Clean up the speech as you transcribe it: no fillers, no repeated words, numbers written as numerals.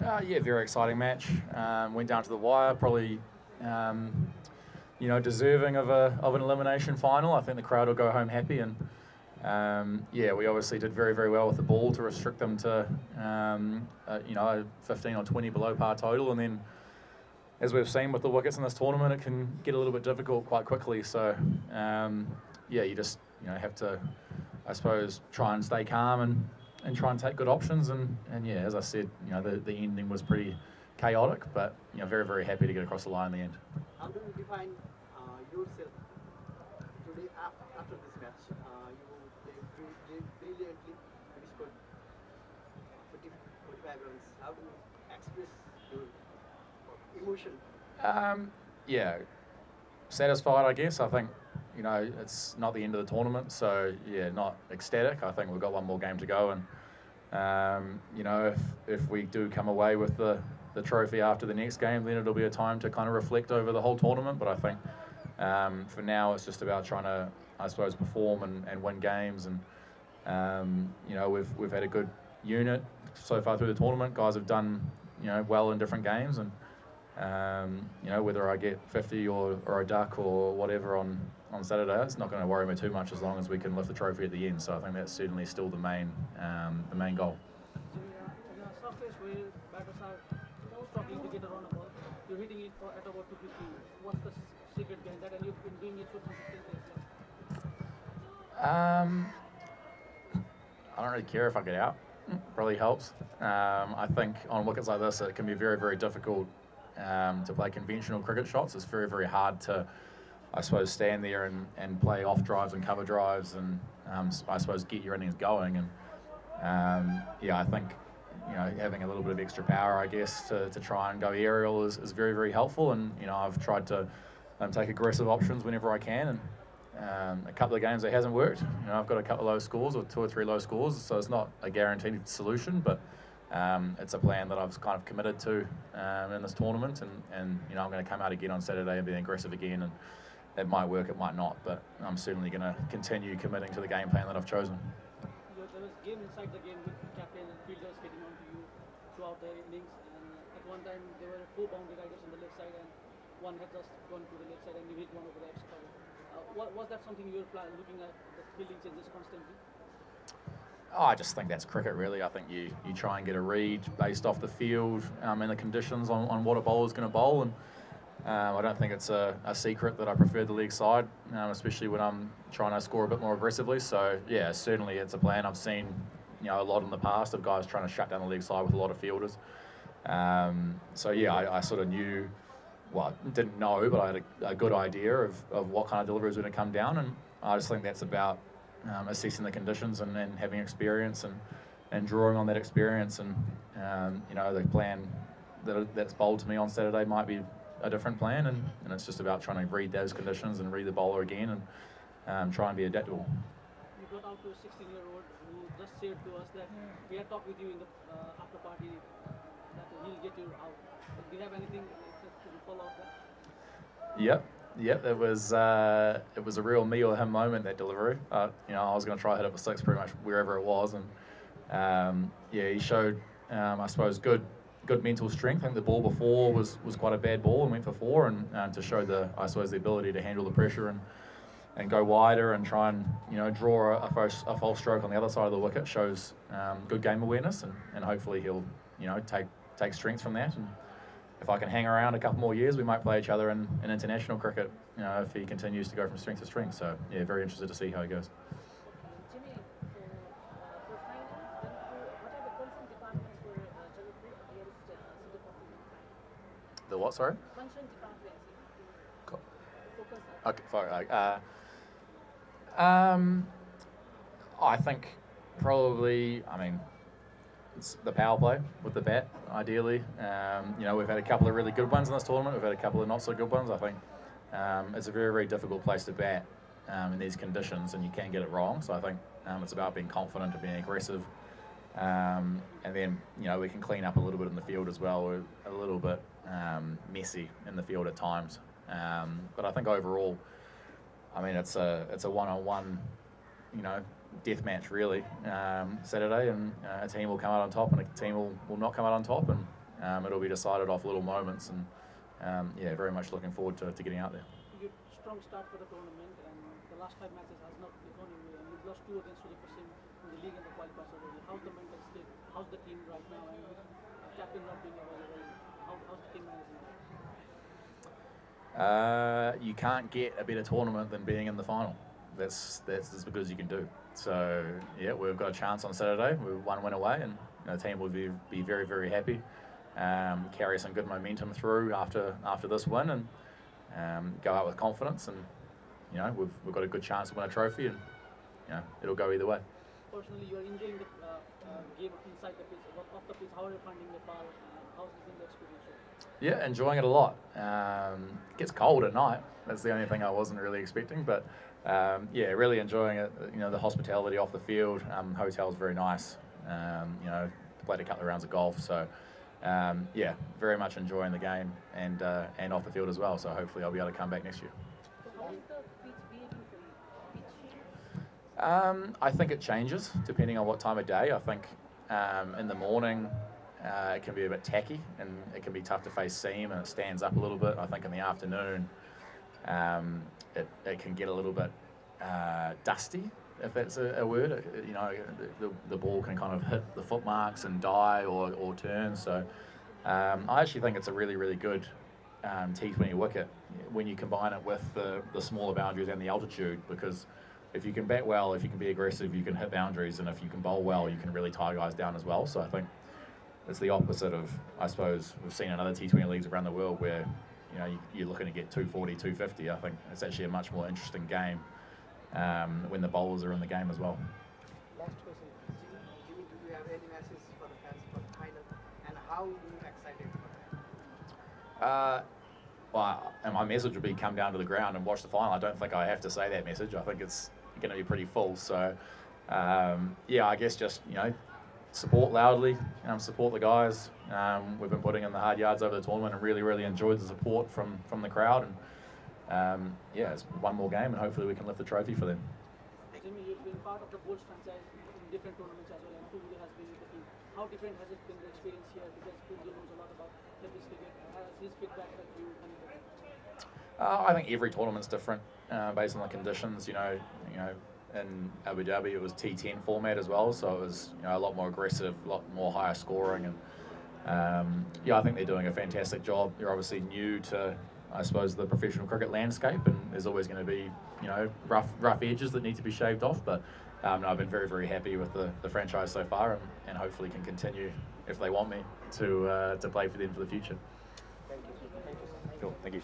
Yeah, very exciting match. Went down to the wire, probably, deserving of an elimination final. I think the crowd will go home happy, and yeah, we obviously did very, very well with the ball to restrict them to, 15 or 20 below par total, and then, as we've seen with the wickets in this tournament, it can get a little bit difficult quite quickly. So, yeah, you just have to, I suppose, try and stay calm and try and take good options. And yeah, as I said, the ending was pretty chaotic, but very, very happy to get across the line in the end. How do you define yourself today after this match? You played brilliantly. You scored 45 runs. How do you express your emotion? Yeah, satisfied, I guess. I think it's not the end of the tournament, so yeah, not ecstatic. I think we've got one more game to go, and if we do come away with the trophy after the next game, then it'll be a time to kind of reflect over the whole tournament. But I think for now, it's just about trying to, I suppose, perform and win games. And we've had a good unit so far through the tournament. Guys have done well in different games, and whether I get 50 or a duck or whatever on Saturday, it's not going to worry me too much as long as we can lift the trophy at the end. So I think that's certainly still the main goal. So in a surface where batters are struggling to get a run a ball, you're hitting it at about 250. What's the secret behind that? And you've been doing it so consistently as well. I don't really care if I get out. Probably helps. I think on wickets like this, it can be very, very difficult to play conventional cricket shots. It's very, very hard to, I suppose, stand there and play off drives and cover drives and I suppose get your innings going. And yeah, I think having a little bit of extra power, I guess, to try and go aerial is very, very helpful. And I've tried to take aggressive options whenever I can. And a couple of games it hasn't worked. I've got a couple of low scores or 2 or 3 low scores, so it's not a guaranteed solution, but it's a plan that I've kind of committed to in this tournament, and I'm going to come out again on Saturday and be aggressive again, and it might work, it might not, but I'm certainly going to continue committing to the game plan that I've chosen. There was game inside the game with captain and fielders getting on to you throughout the innings, and at one time there were 4 boundary riders on the left side and one had just gone to the left side and you hit one over the extra cover. Was that something you were looking at, the fielding changes constantly? I just think that's cricket, really. I think you try and get a read based off the field and the conditions on what a bowler's going to bowl. And I don't think it's a secret that I prefer the leg side, especially when I'm trying to score a bit more aggressively. So, yeah, certainly it's a plan. I've seen a lot in the past of guys trying to shut down the leg side with a lot of fielders. So, yeah, I sort of knew, well, didn't know, but I had a good idea of what kind of deliveries were going to come down. And I just think that's about assessing the conditions and having experience and drawing on that experience. And the plan that's bowled to me on Saturday might be a different plan, and it's just about trying to read those conditions and read the bowler again and try and be adaptable. You got out to a 16-year-old who just shared to us that we had talked with you in the after party that he'll get you out. Do you have anything to follow up that? Yep. It was a real me or him moment, that delivery. I was going to try hit it for 6 pretty much wherever it was, and he showed I suppose good mental strength. I think the ball before was quite a bad ball and went for 4, and to show the ability to handle the pressure and go wider and try and draw a false stroke on the other side of the wicket shows good game awareness, and hopefully he'll take strength from that. And if I can hang around a couple more years, we might play each other in international cricket, if he continues to go from strength to strength. So, yeah, very interested to see how he goes. Jimmy, for final, what are the concern departments for Jaipur against Super? The what, sorry? Concern departments you have to focus on. Okay, sorry. I think probably, it's the power play with the bat, ideally. We've had a couple of really good ones in this tournament. We've had a couple of not so good ones. I think it's a very, very difficult place to bat in these conditions, and you can get it wrong. So I think it's about being confident and being aggressive. And then, we can clean up a little bit in the field as well. We're a little bit messy in the field at times. But I think overall, it's a one-on-one, death match really Saturday, and a team will come out on top and a team will not come out on top, and it'll be decided off little moments, and yeah, very much looking forward to getting out there. You strong start for the tournament, and the last 5 matches has not gone in way, and you've lost 2 against Sudeep Singh in the league and the qualifiers already. How's the mental state? How's the team right now? And with captain not being available, how's the team managing that? You can't get a better tournament than being in the final. That's as good as you can do. So yeah, we've got a chance on Saturday. We're 1 win away, and the team will be very, very happy. Carry some good momentum through after this win, and go out with confidence. And we've got a good chance to win a trophy, and it'll go either way. Personally, you're enjoying the game inside the pitch, off the pitch. How are you finding Nepal? How's been the experience? Yeah, enjoying it a lot. It gets cold at night. That's the only thing I wasn't really expecting, but yeah, really enjoying it. The hospitality off the field. Hotel's very nice. Played a couple of rounds of golf, so yeah, very much enjoying the game and off the field as well. So hopefully I'll be able to come back next year. So how is the pitch behaving for you? Pitch? I think it changes depending on what time of day. I think in the morning it can be a bit tacky and it can be tough to face seam, and it stands up a little bit. I think in the afternoon it can get a little bit dusty, if that's a word. The ball can kind of hit the foot marks and die or turn. So I actually think it's a really, really good T20 wicket when you combine it with the smaller boundaries and the altitude, because if you can bat well, if you can be aggressive, you can hit boundaries, and if you can bowl well, you can really tie guys down as well. So I think it's the opposite of, I suppose, we've seen in other T20 leagues around the world where you're looking to get 240, 250. I think it's actually a much more interesting game when the bowlers are in the game as well. Last question. Jimmy, do you have any message for the fans for the final, and how are you excited for that? Well, and my message would be come down to the ground and watch the final. I don't think I have to say that message. I think it's going to be pretty full. So, yeah, I guess just, support loudly, support the guys. We've been putting in the hard yards over the tournament and really, really enjoyed the support from the crowd. And yeah, it's one more game, and hopefully we can lift the trophy for them. Jimmy, you've been part of the Bulls franchise in different tournaments as well, and Tulio has been with the team. How different has it been, the experience here? Because Tulio knows a lot about the cricket. Has his feedback that you can get? I think every tournament's different based on the conditions. In Abu Dhabi it was T10 format as well, so it was a lot more aggressive, a lot more higher scoring, and yeah, I think they're doing a fantastic job. They're obviously new to, I suppose, the professional cricket landscape, and there's always going to be rough edges that need to be shaved off. But no, I've been very, very happy with the franchise so far, and hopefully can continue if they want me to play for them for the future. Thank you. Thank you so much. Cool, thank you.